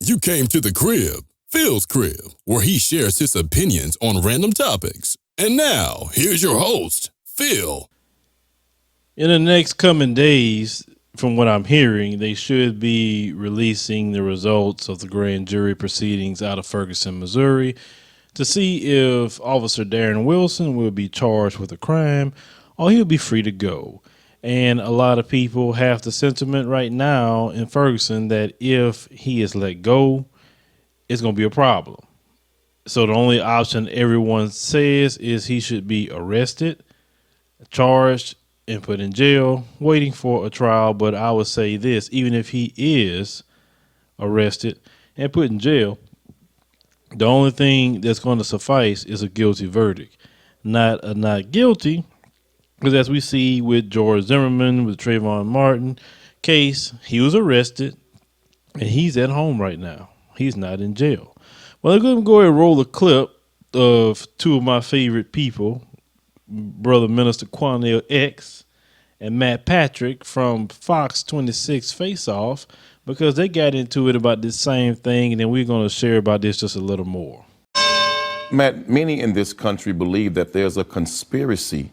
You came to the crib, Phil's crib, where he shares his opinions on random topics. And now, here's your host, Phil. In the next coming days, from what I'm hearing, they should be releasing the results of the grand jury proceedings out of Ferguson, Missouri, to see if Officer Darren Wilson will be charged with a crime or he'll be free to go. And a lot of people have the sentiment right now in Ferguson that if he is let go, it's going to be a problem. So the only option everyone says is he should be arrested, charged, and put in jail, waiting for a trial. But I would say this, even if he is arrested and put in jail, the only thing that's going to suffice is a guilty verdict, not a not guilty. Because as we see with George Zimmerman, with Trayvon Martin case, he was arrested and he's at home right now. He's not in jail. Well, I'm going to go ahead and roll a clip of two of my favorite people, Brother Minister Quanell X and Matt Patrick from Fox 26 Face Off, because they got into it about this same thing, and then we're going to share about this just a little more. Matt, many in this country believe that there's a conspiracy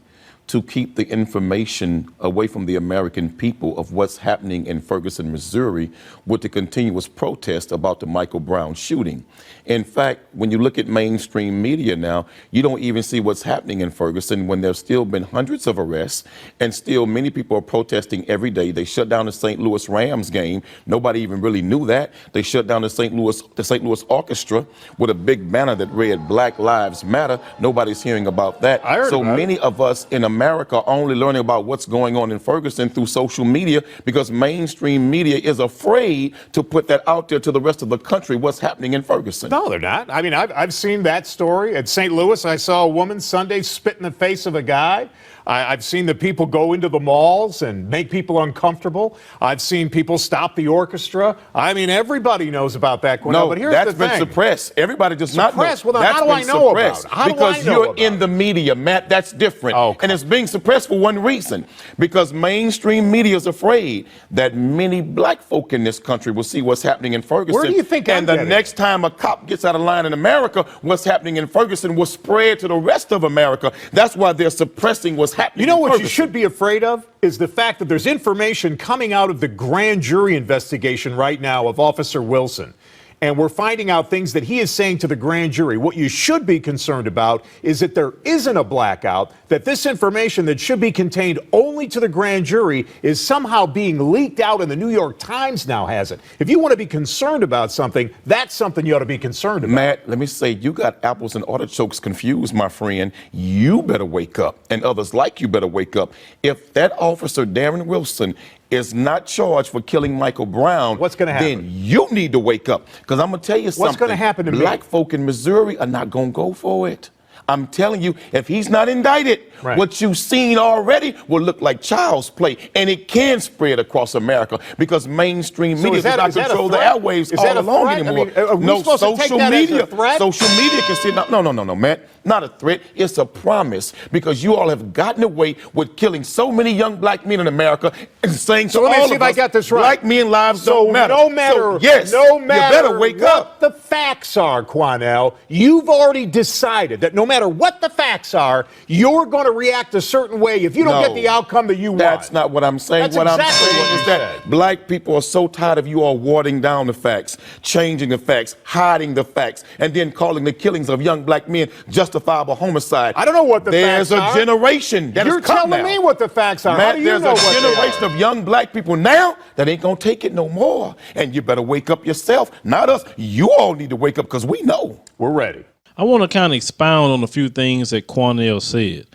to keep the information away from the American people of what's happening in Ferguson, Missouri, with the continuous protest about the Michael Brown shooting. In fact, when you look at mainstream media now, you don't even see what's happening in Ferguson when there's still been hundreds of arrests and still many people are protesting every day. They shut down the St. Louis Rams game. Nobody even really knew that. They shut down the St. Louis Orchestra with a big banner that read Black Lives Matter. Nobody's hearing about that. So many of us in America are only learning about what's going on in Ferguson through social media because mainstream media is afraid to put that out there to the rest of the country, what's happening in Ferguson. No, they're not. I mean, I've seen that story. At St. Louis, I saw a woman Sunday spit in the face of a guy. I've seen the people go into the malls and make people uncomfortable. I've seen people stop the orchestra. I mean, everybody knows about that. No, but here's that's the thing. been suppressed. Everybody does not know. Well, then how do I know about it? How do I because know you're about in it? the media, Matt. That's different. Okay. And it's being suppressed for one reason. Because mainstream media is afraid that many black folk in this country will see what's happening in Ferguson. Where do you think I'm And the getting? next time a cop gets out of line in America, what's happening in Ferguson will spread to the rest of America. That's why they're suppressing what's happening You know in what Ferguson. you should be afraid of is the fact that there's information coming out of the grand jury investigation right now of Officer Wilson. And we're finding out things that he is saying to the grand jury. What you should be concerned about is that there isn't a blackout, that this information that should be contained only to the grand jury is somehow being leaked out, and the New York Times now has it. If you want to be concerned about something, that's something you ought to be concerned about. Matt, let me say, you got apples and artichokes confused, my friend. You better wake up, and others like you better wake up. If that officer, Darren Wilson, is not charged for killing Michael Brown, what's going to happen? Then you need to wake up. Because I'm going to tell you something. What's going to happen to me? Black folk in Missouri are not going to go for it. I'm telling you, if he's not indicted, Right. what you've seen already will look like child's play. And it can spread across America because mainstream So media is does that- not is that a control the threat? airwaves Is all that a along threat? I anymore. mean, are we supposed to take social that as a media. threat? Social media can say, no, Matt. Not a threat. It's a promise because you all have gotten away with killing so many young black men in America and saying So to let me all see of if I us, got this right. black men lives So don't matter. no matter, So, yes, no matter you better wake what up. the facts are, Quanell, you've already decided that no matter what the facts are, you're going to react a certain way if you don't No, get the outcome that you want. That's not what I'm saying. That's what exactly I'm saying what is you that said. black people are so tired of you all watering down the facts, changing the facts, hiding the facts, and then calling the killings of young black men justifiable homicide. I don't know what the There's facts a are. generation that You're has come telling now. me what the facts are. How Matt, do you there's know a what they generation are? of young black people now that ain't gonna take it no more. And you better wake up yourself, not us. You all need to wake up because we know. We're ready. I want to kind of expound on a few things that Quanell said.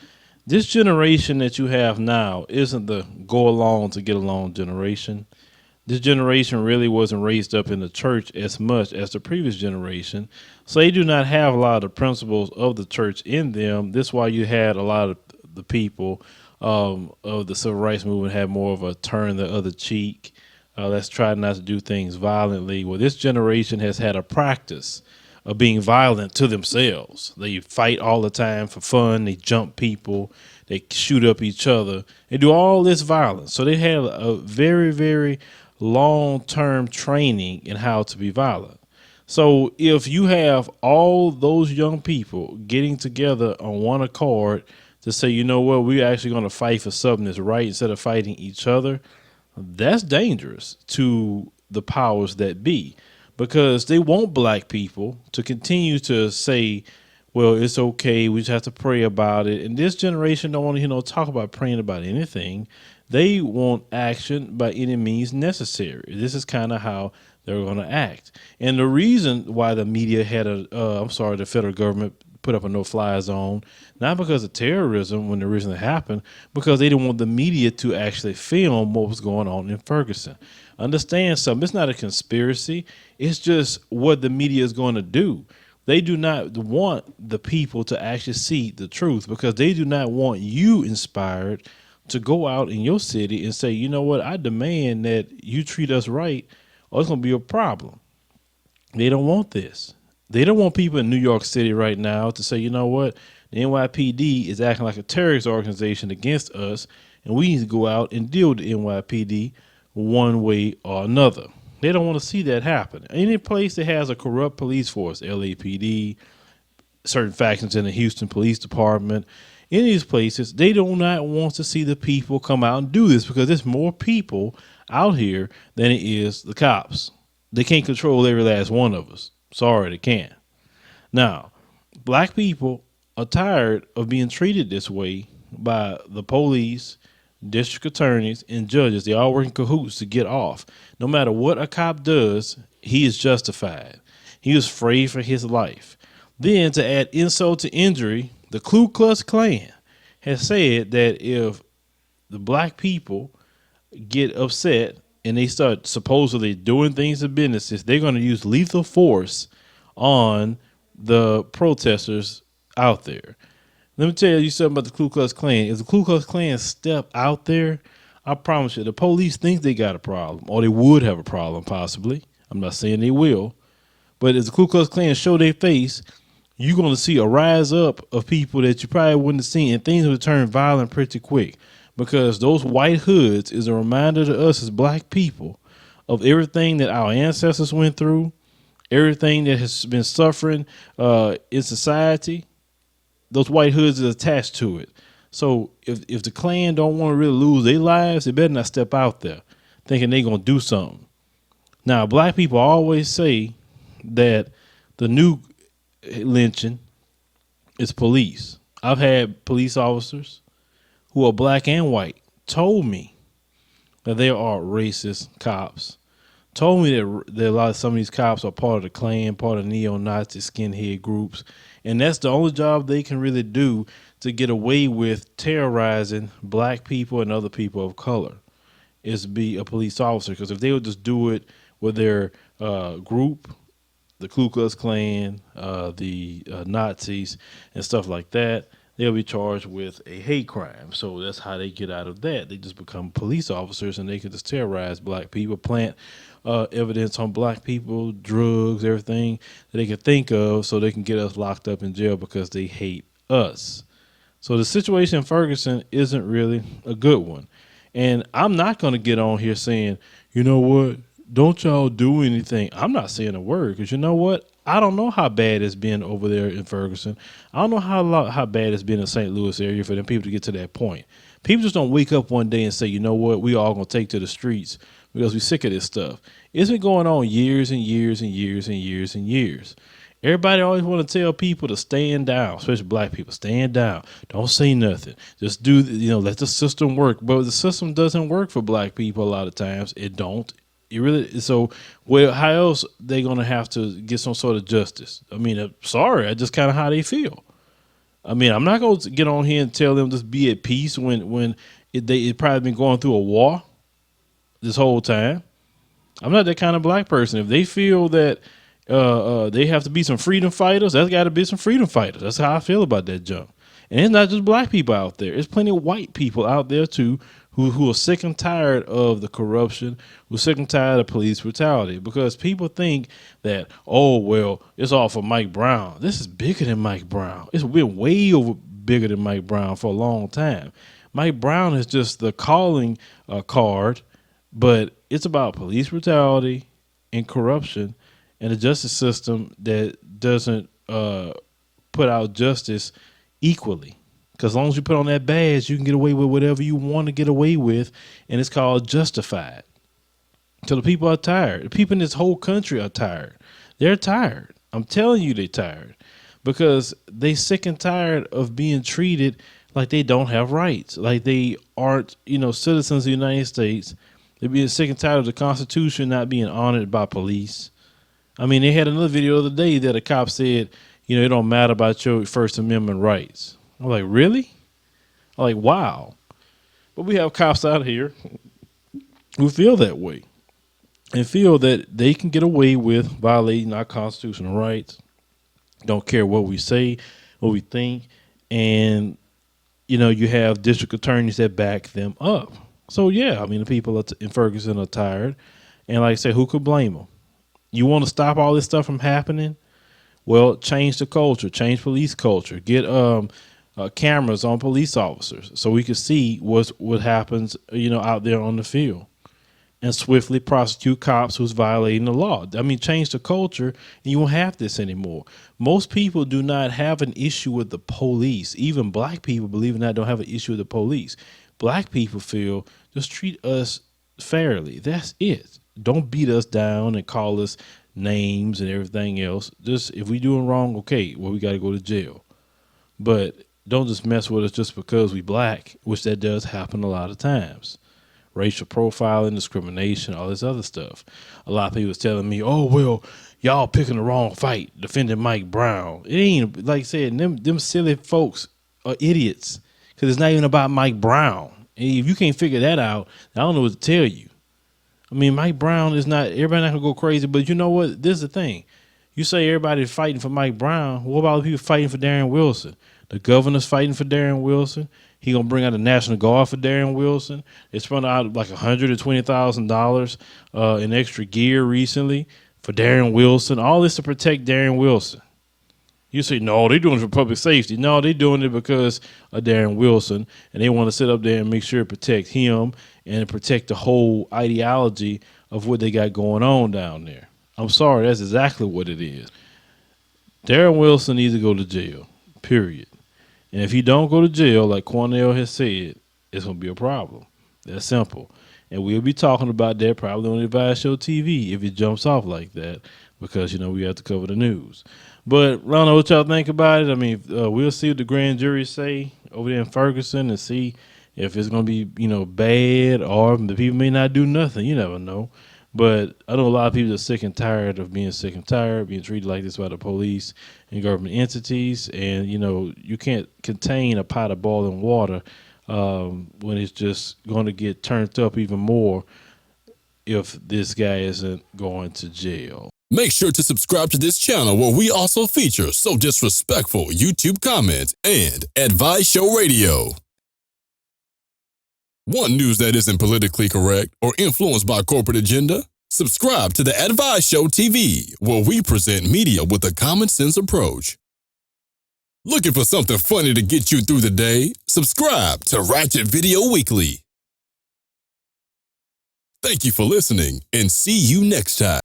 This generation that you have now isn't the go along to get along generation. This generation really wasn't raised up in the church as much as the previous generation. So they do not have a lot of the principles of the church in them. This is why you had a lot of the people of the civil rights movement had more of a turn the other cheek. Let's try not to do things violently. Well, this generation has had a practice of being violent to themselves. They fight all the time for fun. They jump people. They shoot up each other. They do all this violence. So they had a very, very long-term training in how to be violent. So if you have all those young people getting together on one accord to say, you know what, we're actually going to fight for something that's right instead of fighting each other, that's dangerous to the powers that be, because they want black people to continue to say, well, it's okay, we just have to pray about it. And this generation don't want to, talk about praying about anything. They want action by any means necessary. This is kind of how they're going to act. And the reason why the media had the federal government put up a no-fly zone, not because of terrorism when it originally happened, because they didn't want the media to actually film what was going on in Ferguson. Understand something, it's not a conspiracy. It's just what the media is going to do. They do not want the people to actually see the truth, because they do not want you inspired to go out in your city and say, you know what, I demand that you treat us right or it's going to be a problem. They don't want this. They don't want people in New York City right now to say, you know what, the NYPD is acting like a terrorist organization against us, and we need to go out and deal with the NYPD one way or another. They don't want to see that happen. Any place that has a corrupt police force, LAPD, certain factions in the Houston Police Department, in these places, they do not want to see the people come out and do this, because there's more people out here than it is the cops. They can't control every last one of us. Sorry, they can't. Now, black people are tired of being treated this way by the police, district attorneys, and judges. They all work in cahoots to get off. No matter what a cop does, he is justified. He was afraid for his life. Then, to add insult to injury, the Ku Klux Klan has said that if the black people get upset and they start supposedly doing things in businesses, they're going to use lethal force on the protesters out there. Let me tell you something about the Ku Klux Klan. If the Ku Klux Klan step out there, I promise you, the police think they got a problem, or they would have a problem possibly. I'm not saying they will. But as the Ku Klux Klan show their face, you're going to see a rise up of people that you probably wouldn't have seen, and things will turn violent pretty quick, because those white hoods is a reminder to us as black people of everything that our ancestors went through, everything that has been suffering in society. Those white hoods is attached to it. So if the Klan don't want to really lose their lives, they better not step out there thinking they're going to do something. Now, black people always say that the new lynching is police. I've had police officers who are black and white told me that there are racist cops. Told me that some of these cops are part of the Klan, part of neo-Nazi skinhead groups, and that's the only job they can really do to get away with terrorizing black people and other people of color, is to be a police officer. Because if they would just do it with their group, the Ku Klux Klan, the Nazis, and stuff like that, they'll be charged with a hate crime. So that's how they get out of that. They just become police officers, and they can just terrorize black people, plant evidence on black people, drugs, everything that they can think of, so they can get us locked up in jail because they hate us. So the situation in Ferguson isn't really a good one. And I'm not going to get on here saying, you know what, don't y'all do anything. I'm not saying a word, because you know what? I don't know how bad it's been over there in Ferguson. I don't know how bad it's been in St. Louis area for them people to get to that point. People just don't wake up one day and say, you know what, we all going to take to the streets because we're sick of this stuff. It's been going on years and years and years and years and years. Everybody always want to tell people to stand down, especially black people. Stand down. Don't say nothing. Just do, let the system work. But the system doesn't work for black people a lot of times. It don't. It really. So, well, how else they going to have to get some sort of justice? I mean, sorry, that's just kind of how they feel. I mean, I'm not going to get on here and tell them just be at peace when it probably been going through a war this whole time. I'm not that kind of black person. If they feel that they have to be some freedom fighters, that's got to be some freedom fighters. That's how I feel about that junk. And it's not just black people out there. There's plenty of white people out there too who are sick and tired of the corruption, who are sick and tired of police brutality, because people think that, oh, well, it's all for Mike Brown. This is bigger than Mike Brown. It's been way over bigger than Mike Brown for a long time. Mike Brown is just the calling card, but it's about police brutality and corruption and a justice system that doesn't put out justice equally. Because as long as you put on that badge, you can get away with whatever you want to get away with, and it's called justified. So the people are tired. The people in this whole country are tired. They're tired. I'm telling you, they're tired because they sick and tired of being treated like they don't have rights, like they aren't, citizens of the United States. They're being sick and tired of the Constitution not being honored by police. I mean, they had another video the other day that a cop said, it don't matter about your First Amendment rights. I'm like, really? I'm like, wow. But we have cops out here who feel that way and feel that they can get away with violating our constitutional rights. Don't care what we say, what we think. And, you have district attorneys that back them up. So, yeah, I mean, the people in Ferguson are tired. And like I said, who could blame them? You want to stop all this stuff from happening? Well, change the culture, change police culture, get cameras on police officers so we can see what happens, out there on the field, and swiftly prosecute cops who's violating the law. I mean, change the culture, and you won't have this anymore. Most people do not have an issue with the police. Even black people, believe it or not, don't have an issue with the police. Black people feel just treat us fairly. That's it. Don't beat us down and call us names and everything else. Just if we doing wrong, okay, well, we got to go to jail. But don't just mess with us just because we black, which that does happen a lot of times. Racial profiling, discrimination, all this other stuff. A lot of people was telling me, oh, well, y'all picking the wrong fight, defending Mike Brown. It ain't, like I said, them silly folks are idiots because it's not even about Mike Brown. And if you can't figure that out, I don't know what to tell you. I mean, Mike Brown is not, everybody not going to go crazy, but you know what? This is the thing. You say everybody's fighting for Mike Brown. What about the people fighting for Darren Wilson? The governor's fighting for Darren Wilson. He going to bring out the National Guard for Darren Wilson. They spent out like $120,000 in extra gear recently for Darren Wilson. All this to protect Darren Wilson. You say, no, they're doing it for public safety. No, they're doing it because of Darren Wilson, and they want to sit up there and make sure it protect him and protect the whole ideology of what they got going on down there. I'm sorry, that's exactly what it is. Darren Wilson needs to go to jail, period. And if he don't go to jail, like Cornell has said, it's going to be a problem. That's simple. And we'll be talking about that probably on the Advice Show TV if it jumps off like that because, we have to cover the news. But I don't know what y'all think about it. I mean, we'll see what the grand jury say over there in Ferguson and see if it's going to be, bad or the people may not do nothing. You never know. But I know a lot of people are sick and tired of being sick and tired, being treated like this by the police and government entities. And, you can't contain a pot of boiling water when it's just going to get turned up even more if this guy isn't going to jail. Make sure to subscribe to this channel where we also feature So Disrespectful YouTube comments and Advice Show Radio. Want news that isn't politically correct or influenced by corporate agenda? Subscribe to the Advice Show TV, where we present media with a common sense approach. Looking for something funny to get you through the day? Subscribe to Ratchet Video Weekly. Thank you for listening and see you next time.